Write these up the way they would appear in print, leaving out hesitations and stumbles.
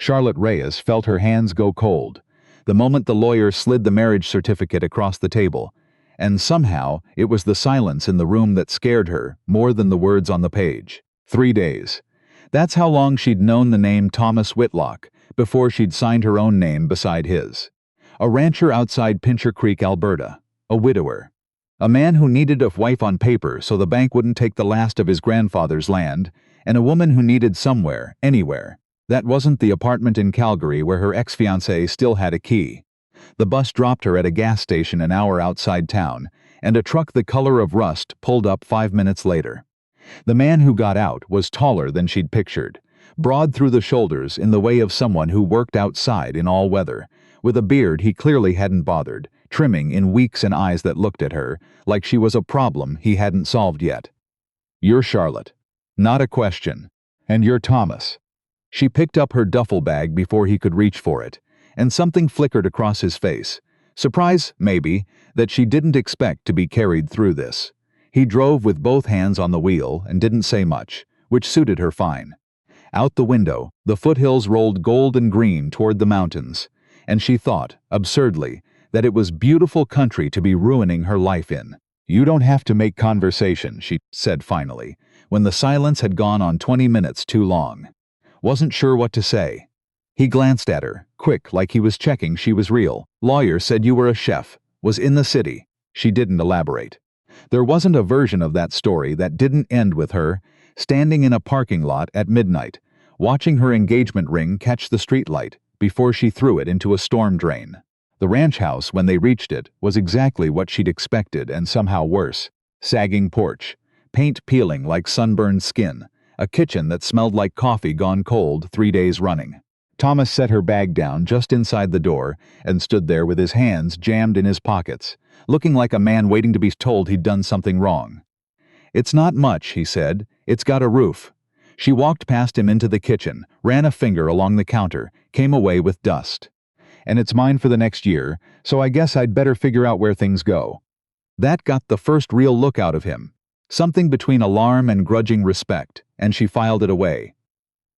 Charlotte Reyes felt her hands go cold the moment the lawyer slid the marriage certificate across the table, and somehow it was the silence in the room that scared her more than the words on the page. 3 days. That's how long she'd known the name Thomas Whitlock before she'd signed her own name beside his. A rancher outside Pincher Creek, Alberta. A widower. A man who needed a wife on paper so the bank wouldn't take the last of his grandfather's land, and a woman who needed somewhere, anywhere. That wasn't the apartment in Calgary where her ex-fiancé still had a key. The bus dropped her at a gas station an hour outside town, and a truck the color of rust pulled up 5 minutes later. The man who got out was taller than she'd pictured, broad through the shoulders in the way of someone who worked outside in all weather, with a beard he clearly hadn't bothered, trimming in weeks and eyes that looked at her like she was a problem he hadn't solved yet. "You're Charlotte." Not a question. "And you're Thomas." She picked up her duffel bag before he could reach for it, and something flickered across his face. Surprise, maybe, that she didn't expect to be carried through this. He drove with both hands on the wheel and didn't say much, which suited her fine. Out the window, the foothills rolled gold and green toward the mountains, and she thought, absurdly, that it was beautiful country to be ruining her life in. "You don't have to make conversation," she said finally, when the silence had gone on 20 minutes too long. Wasn't sure what to say. He glanced at her, quick, like he was checking she was real. "Lawyer said you were a chef, was in the city." She didn't elaborate. There wasn't a version of that story that didn't end with her standing in a parking lot at midnight, watching her engagement ring catch the streetlight before she threw it into a storm drain. The ranch house, when they reached it, was exactly what she'd expected and somehow worse. Sagging porch, paint peeling like sunburned skin, a kitchen that smelled like coffee gone cold 3 days running. Thomas set her bag down just inside the door and stood there with his hands jammed in his pockets, looking like a man waiting to be told he'd done something wrong. "It's not much," he said. "It's got a roof." She walked past him into the kitchen, ran a finger along the counter, came away with dust. "And it's mine for the next year, so I guess I'd better figure out where things go." That got the first real look out of him. Something between alarm and grudging respect, and she filed it away.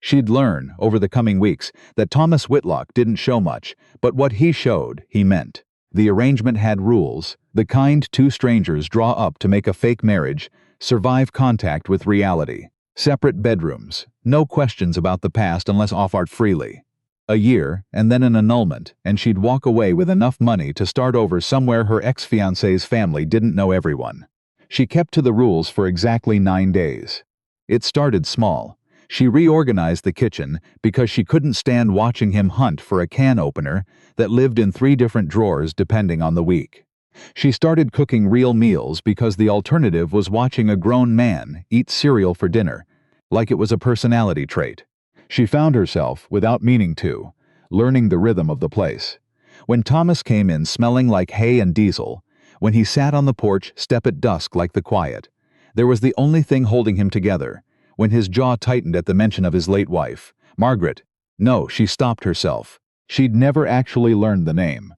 She'd learn, over the coming weeks, that Thomas Whitlock didn't show much, but what he showed, he meant. The arrangement had rules, the kind two strangers draw up to make a fake marriage, survive contact with reality. Separate bedrooms, no questions about the past unless offered freely. A year, and then an annulment, and she'd walk away with enough money to start over somewhere her ex-fiancé's family didn't know everyone. She kept to the rules for exactly 9 days. It started small. She reorganized the kitchen because she couldn't stand watching him hunt for a can opener that lived in 3 different drawers depending on the week. She started cooking real meals because the alternative was watching a grown man eat cereal for dinner, like it was a personality trait. She found herself, without meaning to, learning the rhythm of the place. When Thomas came in smelling like hay and diesel, when he sat on the porch step at dusk like the quiet, there was the only thing holding him together. When his jaw tightened at the mention of his late wife, Margaret. No, she stopped herself. She'd never actually learned the name.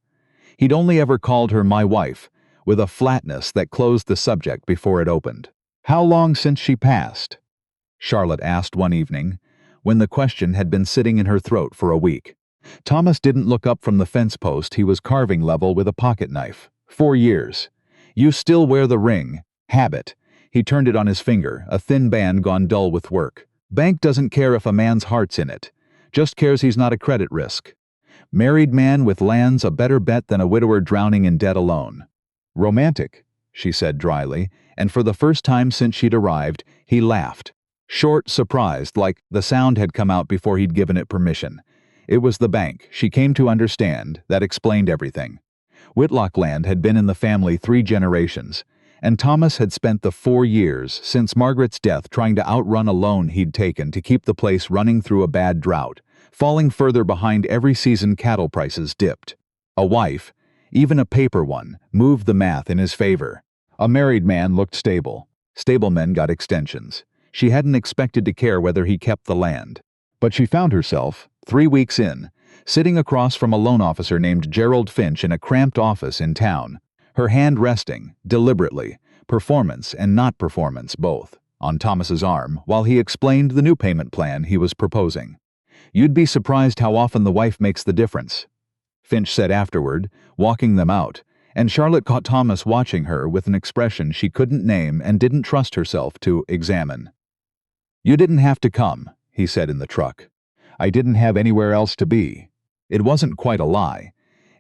He'd only ever called her my wife, with a flatness that closed the subject before it opened. "How long since she passed?" Charlotte asked one evening, when the question had been sitting in her throat for a week. Thomas didn't look up from the fence post he was carving level with a pocket knife. 4 years. "You still wear the ring. Habit." He turned it on his finger, a thin band gone dull with work. "Bank doesn't care if a man's heart's in it. Just cares he's not a credit risk. Married man with land's a better bet than a widower drowning in debt alone." "Romantic," she said dryly, and for the first time since she'd arrived, he laughed. Short, surprised, like the sound had come out before he'd given it permission. It was the bank, she came to understand, that explained everything. Whitlock land had been in the family 3 generations, and Thomas had spent the 4 years since Margaret's death trying to outrun a loan he'd taken to keep the place running through a bad drought, falling further behind every season cattle prices dipped. A wife, even a paper one, moved the math in his favor. A married man looked stable. Stable men got extensions. She hadn't expected to care whether he kept the land. But she found herself, 3 weeks in, sitting across from a loan officer named Gerald Finch in a cramped office in town, her hand resting, deliberately, performance and not performance both, on Thomas's arm while he explained the new payment plan he was proposing. You'd be surprised how often the wife makes the difference," Finch said afterward, walking them out, and Charlotte caught Thomas watching her with an expression she couldn't name and didn't trust herself to examine. "You didn't have to come," he said in the truck. "I didn't have anywhere else to be." It wasn't quite a lie.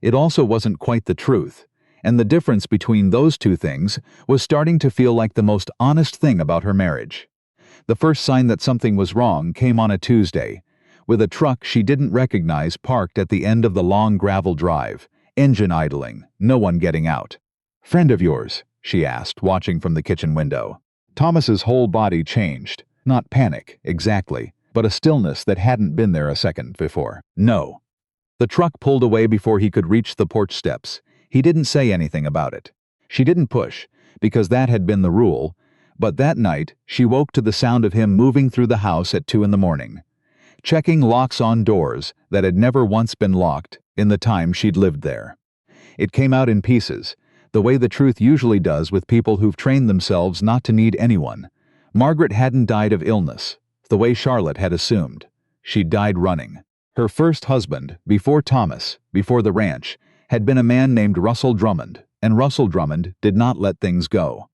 It also wasn't quite the truth, and the difference between those two things was starting to feel like the most honest thing about her marriage. The first sign that something was wrong came on a Tuesday, with a truck she didn't recognize parked at the end of the long gravel drive, engine idling, no one getting out. "Friend of yours?" she asked, watching from the kitchen window. Thomas's whole body changed. Not panic, exactly, but a stillness that hadn't been there a second before. "No." The truck pulled away before he could reach the porch steps. He didn't say anything about it. She didn't push, because that had been the rule, but that night she woke to the sound of him moving through the house at 2 a.m, checking locks on doors that had never once been locked in the time she'd lived there. It came out in pieces, the way the truth usually does with people who've trained themselves not to need anyone. Margaret hadn't died of illness, the way Charlotte had assumed. She'd died running. Her first husband, before Thomas, before the ranch, had been a man named Russell Drummond, and Russell Drummond did not let things go.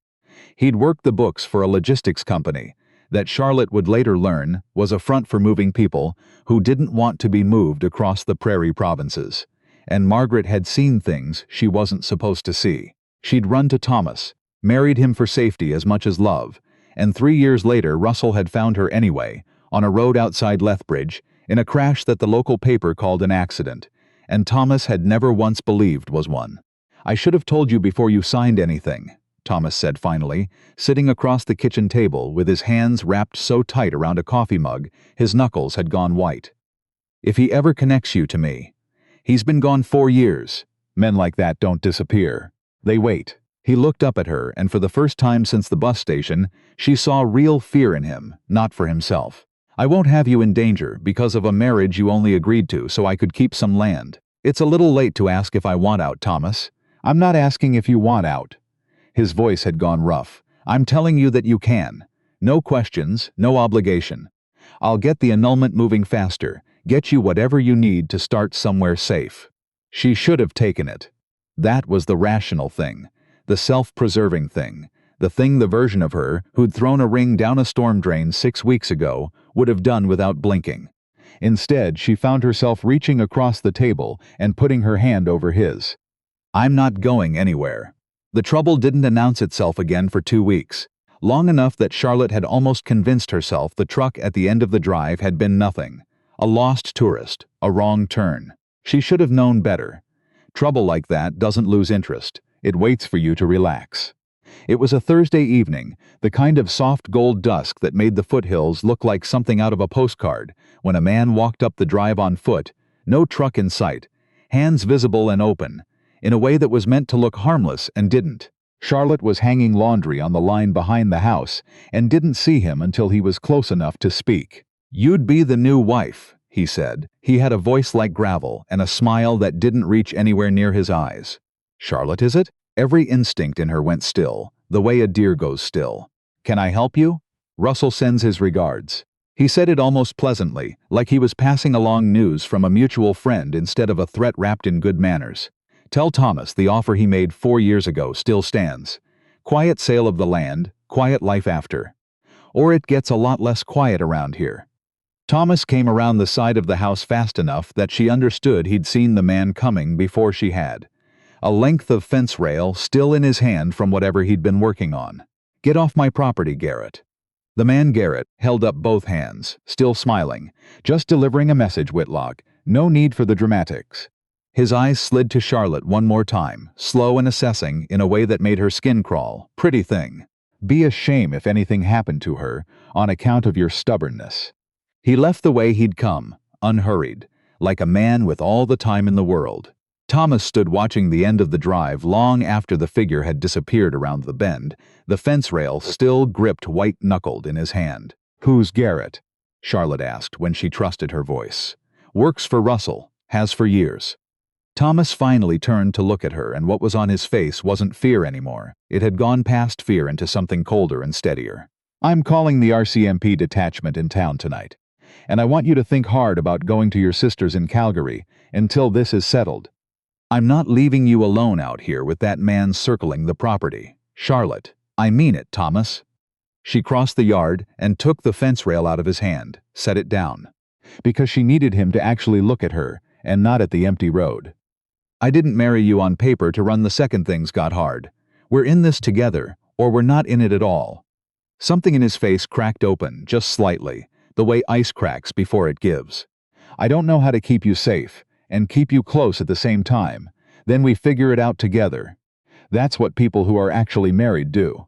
He'd worked the books for a logistics company that Charlotte would later learn was a front for moving people who didn't want to be moved across the prairie provinces, and Margaret had seen things she wasn't supposed to see. She'd run to Thomas, married him for safety as much as love, and 3 years later Russell had found her anyway, on a road outside Lethbridge, in a crash that the local paper called an accident, and Thomas had never once believed was one. "I should have told you before you signed anything," Thomas said finally, sitting across the kitchen table with his hands wrapped so tight around a coffee mug his knuckles had gone white. "If he ever connects you to me. He's been gone 4 years. Men like that don't disappear. They wait." He looked up at her, and for the first time since the bus station, she saw real fear in him, not for himself. "I won't have you in danger because of a marriage you only agreed to so I could keep some land. It's a little late to ask if I want out, Thomas. I'm not asking if you want out." His voice had gone rough. "I'm telling you that you can. No questions, no obligation. I'll get the annulment moving faster, get you whatever you need to start somewhere safe." She should have taken it. That was the rational thing, the self-preserving thing, the thing the version of her who'd thrown a ring down a storm drain 6 weeks ago would have done without blinking. Instead, she found herself reaching across the table and putting her hand over his. "I'm not going anywhere." The trouble didn't announce itself again for 2 weeks, long enough that Charlotte had almost convinced herself the truck at the end of the drive had been nothing, a lost tourist, a wrong turn. She should have known better. Trouble like that doesn't lose interest. It waits for you to relax. It was a Thursday evening, the kind of soft gold dusk that made the foothills look like something out of a postcard, when a man walked up the drive on foot, no truck in sight, hands visible and open, in a way that was meant to look harmless and didn't. Charlotte was hanging laundry on the line behind the house and didn't see him until he was close enough to speak. "You'd be the new wife," he said. He had a voice like gravel and a smile that didn't reach anywhere near his eyes. "Charlotte, is it?" Every instinct in her went still, the way a deer goes still. "Can I help you? Russell sends his regards." He said it almost pleasantly, like he was passing along news from a mutual friend instead of a threat wrapped in good manners. "Tell Thomas the offer he made 4 years ago still stands. Quiet sale of the land, quiet life after. Or it gets a lot less quiet around here." Thomas came around the side of the house fast enough that she understood he'd seen the man coming before she had. A length of fence rail still in his hand from whatever he'd been working on. "Get off my property, Garrett." The man Garrett held up both hands, still smiling. "Just delivering a message, Whitlock. No need for the dramatics." His eyes slid to Charlotte one more time, slow and assessing in a way that made her skin crawl. "Pretty thing. Be a shame if anything happened to her, on account of your stubbornness." He left the way he'd come, unhurried, like a man with all the time in the world. Thomas stood watching the end of the drive long after the figure had disappeared around the bend, the fence rail still gripped white-knuckled in his hand. "Who's Garrett?" Charlotte asked when she trusted her voice. "Works for Russell, has for years." Thomas finally turned to look at her, and what was on his face wasn't fear anymore. It had gone past fear into something colder and steadier. "I'm calling the RCMP detachment in town tonight. And I want you to think hard about going to your sisters in Calgary until this is settled. I'm not leaving you alone out here with that man circling the property. Charlotte, I mean it, Thomas." She crossed the yard and took the fence rail out of his hand, set it down. Because she needed him to actually look at her, and not at the empty road. "I didn't marry you on paper to run the second things got hard. We're in this together, or we're not in it at all." Something in his face cracked open, just slightly, the way ice cracks before it gives. "I don't know how to keep you safe, and keep you close at the same time. Then we figure it out together. That's what people who are actually married do."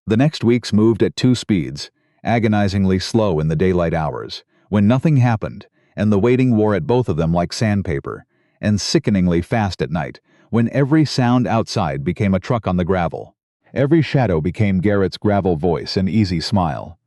The next weeks moved at 2 speeds, agonizingly slow in the daylight hours, when nothing happened, and the waiting wore at both of them like sandpaper, and sickeningly fast at night, when every sound outside became a truck on the gravel. Every shadow became Garrett's gravel voice and easy smile.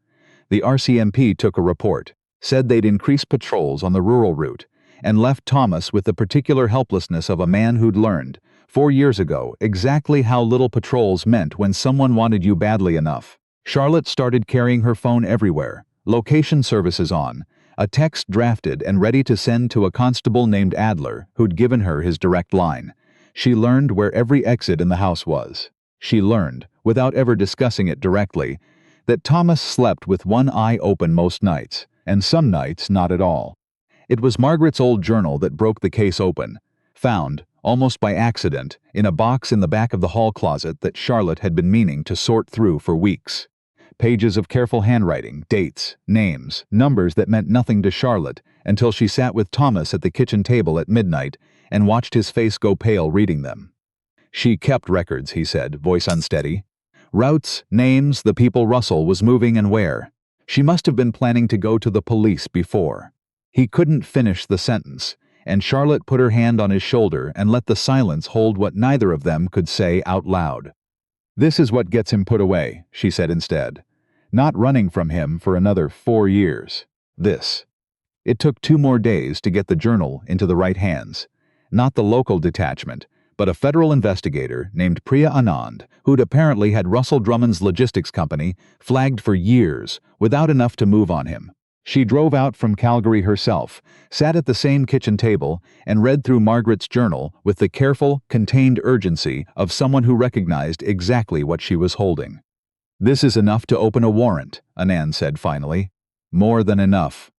The RCMP took a report, said they'd increased patrols on the rural route, and left Thomas with the particular helplessness of a man who'd learned, 4 years ago, exactly how little patrols meant when someone wanted you badly enough. Charlotte started carrying her phone everywhere, location services on, a text drafted and ready to send to a constable named Adler, who'd given her his direct line. She learned where every exit in the house was. She learned, without ever discussing it directly, that Thomas slept with one eye open most nights, and some nights not at all. It was Margaret's old journal that broke the case open, found, almost by accident, in a box in the back of the hall closet that Charlotte had been meaning to sort through for weeks. Pages of careful handwriting, dates, names, numbers that meant nothing to Charlotte until she sat with Thomas at the kitchen table at midnight and watched his face go pale reading them. "She kept records," he said, voice unsteady. "Routes, names, the people Russell was moving and where. She must have been planning to go to the police before." He couldn't finish the sentence, and Charlotte put her hand on his shoulder and let the silence hold what neither of them could say out loud. "This is what gets him put away," she said instead. "Not running from him for another 4 years. This." It took 2 more days to get the journal into the right hands. Not the local detachment, but a federal investigator named Priya Anand, who'd apparently had Russell Drummond's logistics company flagged for years without enough to move on him. She drove out from Calgary herself, sat at the same kitchen table, and read through Margaret's journal with the careful, contained urgency of someone who recognized exactly what she was holding. "This is enough to open a warrant," Anand said finally. "More than enough.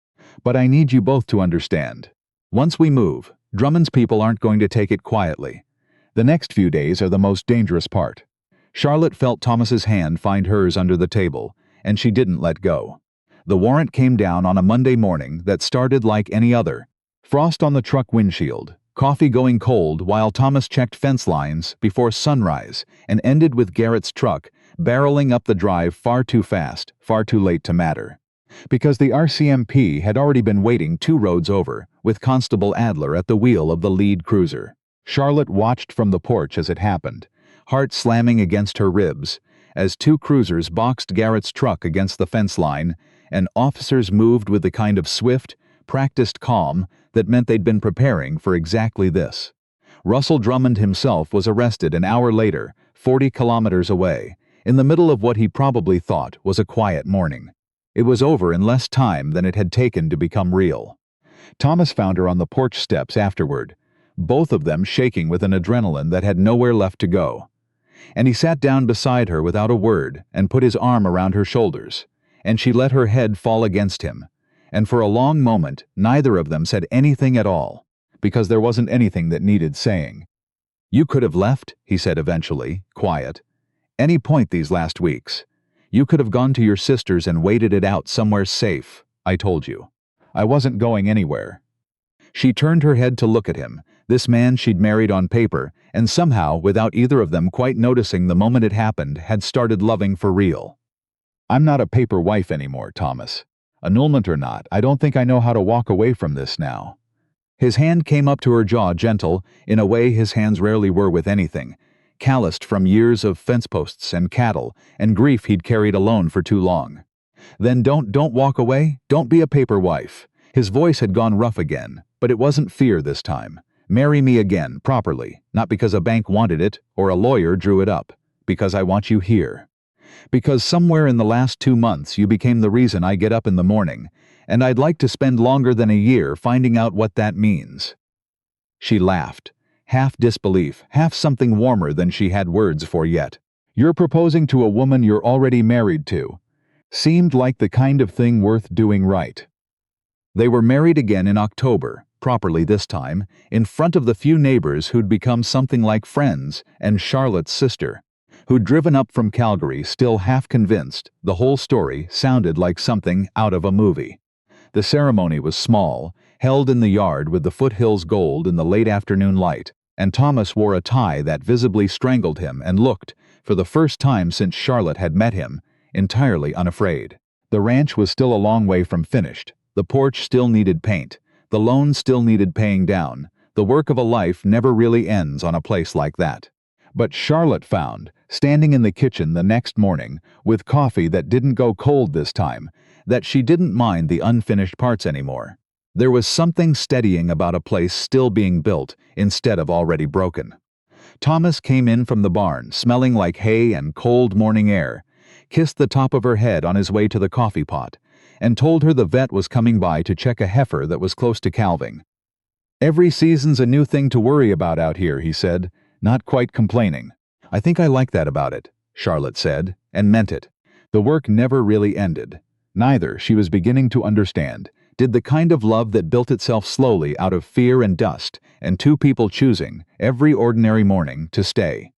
But I need you both to understand. Once we move, Drummond's people aren't going to take it quietly. The next few days are the most dangerous part." Charlotte felt Thomas's hand find hers under the table, and she didn't let go. The warrant came down on a Monday morning that started like any other. Frost on the truck windshield, coffee going cold while Thomas checked fence lines before sunrise, and ended with Garrett's truck barreling up the drive far too fast, far too late to matter. Because the RCMP had already been waiting 2 roads over, with Constable Adler at the wheel of the lead cruiser. Charlotte watched from the porch as it happened, heart slamming against her ribs, as 2 cruisers boxed Garrett's truck against the fence line, and officers moved with the kind of swift, practiced calm that meant they'd been preparing for exactly this. Russell Drummond himself was arrested an hour later, 40 kilometers away, in the middle of what he probably thought was a quiet morning. It was over in less time than it had taken to become real. Thomas found her on the porch steps afterward, both of them shaking with an adrenaline that had nowhere left to go. And he sat down beside her without a word and put his arm around her shoulders, and she let her head fall against him, and for a long moment neither of them said anything at all, because there wasn't anything that needed saying. "You could have left," he said eventually, quiet. "Any point these last weeks. You could have gone to your sisters and waited it out somewhere safe, I told you. I wasn't going anywhere." She turned her head to look at him, this man she'd married on paper, and somehow, without either of them quite noticing the moment it happened, had started loving for real. "I'm not a paper wife anymore, Thomas. Annulment or not, I don't think I know how to walk away from this now." His hand came up to her jaw, gentle, in a way his hands rarely were with anything, calloused from years of fence posts and cattle and grief he'd carried alone for too long. "Then don't walk away. Don't be a paper wife." His voice had gone rough again, but it wasn't fear this time. "Marry me again, properly, not because a bank wanted it or a lawyer drew it up, because I want you here." Because somewhere in the last 2 months you became the reason I get up in the morning, and I'd like to spend longer than a year finding out what that means." She laughed, half disbelief, half something warmer than she had words for yet. "You're proposing to a woman you're already married to. Seemed like the kind of thing worth doing right." They were married again in October, properly this time, in front of the few neighbors who'd become something like friends, and Charlotte's sister, who'd driven up from Calgary still half convinced the whole story sounded like something out of a movie. The ceremony was small, held in the yard with the foothills gold in the late afternoon light, and Thomas wore a tie that visibly strangled him and looked, for the first time since Charlotte had met him, entirely unafraid. The ranch was still a long way from finished. The porch still needed paint. The loan still needed paying down. The work of a life never really ends on a place like that. But Charlotte found, standing in the kitchen the next morning, with coffee that didn't go cold this time, that she didn't mind the unfinished parts anymore. There was something steadying about a place still being built instead of already broken. Thomas came in from the barn, smelling like hay and cold morning air, kissed the top of her head on his way to the coffee pot, and told her the vet was coming by to check a heifer that was close to calving. "Every season's a new thing to worry about out here," he said, not quite complaining. "I think I like that about it," Charlotte said, and meant it. The work never really ended. Neither, she was beginning to understand, did the kind of love that built itself slowly out of fear and dust, and two people choosing, every ordinary morning, to stay.